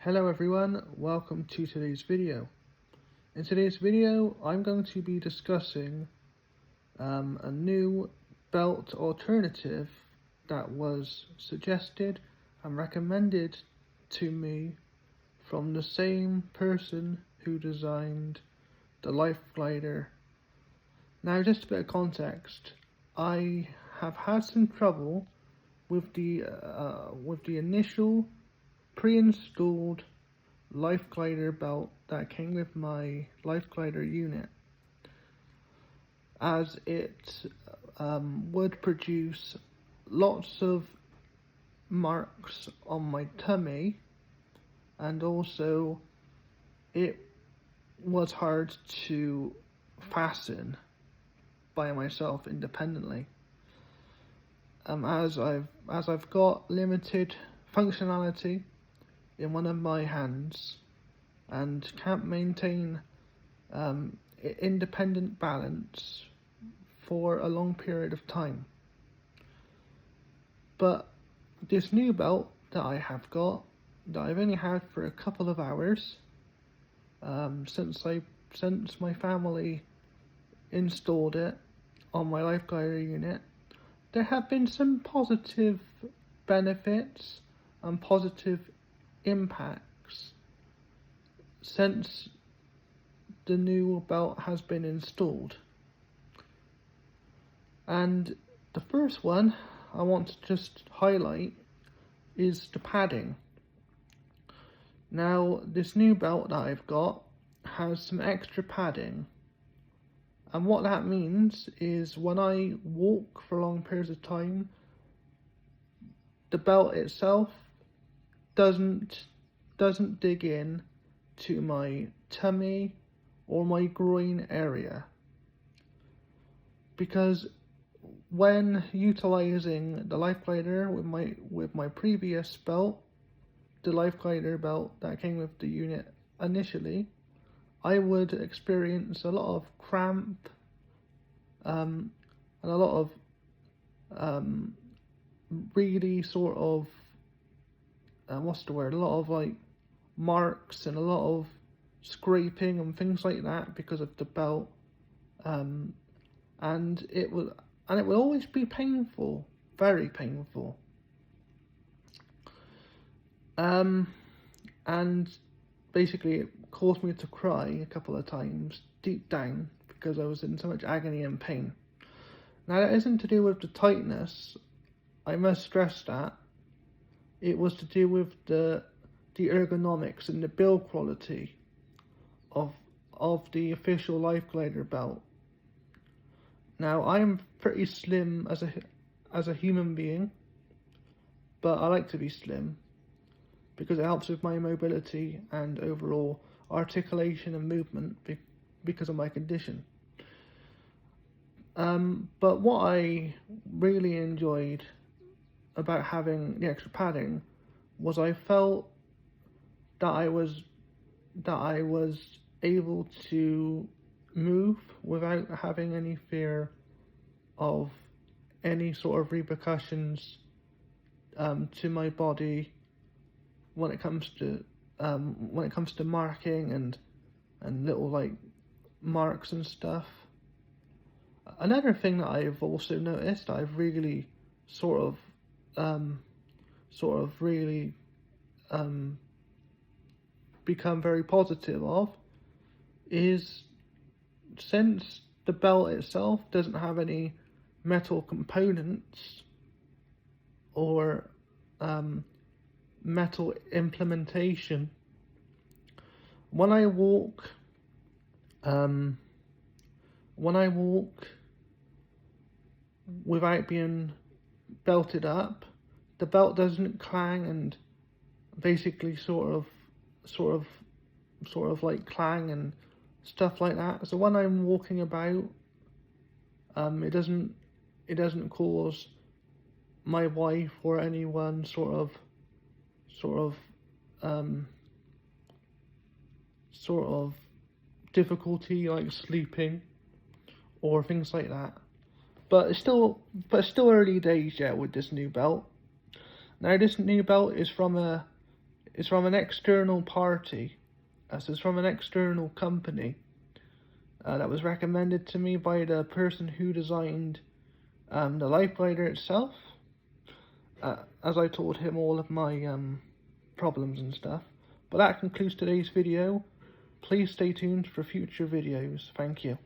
Hello everyone, welcome to today's video. In today's video I'm going to be discussing a new belt alternative that was suggested and recommended to me from the same person who designed the Life Glider. Now, just a bit of context, I have had some trouble with the initial pre-installed Life Glider belt that came with my Life Glider unit, as it would produce lots of marks on my tummy, and also it was hard to fasten by myself independently. As I've got limited functionality in one of my hands and can't maintain independent balance for a long period of time. But this new belt that I have got, that I've only had for a couple of hours, since my family installed it on my Life Glider unit, there have been some positive benefits and positive impacts since the new belt has been installed. And the first one I want to just highlight is the padding. Now, this new belt that I've got has some extra padding, and what that means is when I walk for long periods of time, the belt itself doesn't dig in to my tummy or my groin area, because when utilizing the Life Glider with my previous belt, the Life Glider belt that came with the unit initially, I would experience a lot of cramp and a lot of really sort of a lot of like marks and a lot of scraping and things like that because of the belt, and it will always be painful, very painful, and basically it caused me to cry a couple of times deep down because I was in so much agony and pain. Now, that isn't to do with the tightness, I must stress that. It was to do with the ergonomics and the build quality of the official Life Glider belt. Now, I'm pretty slim as a human being, but I like to be slim because it helps with my mobility and overall articulation and movement because of my condition. But what I really enjoyed about having the extra padding was I felt that I was able to move without having any fear of any sort of repercussions to my body when it comes to marking and little like marks and stuff. Another thing that I've also noticed, I've really become very positive of, is since the belt itself doesn't have any metal components or metal implementation, when I walk without being belted up, the belt doesn't clang and basically sort of like clang and stuff like that. So when I'm walking about, it doesn't cause my wife or anyone sort of difficulty like sleeping or things like that. But it's still early days yet with this new belt. Now, this new belt is from a is from an external party. This is from an external company that was recommended to me by the person who designed the life glider itself, as I told him all of my problems and stuff. But that concludes today's video. Please stay tuned for future videos. Thank you.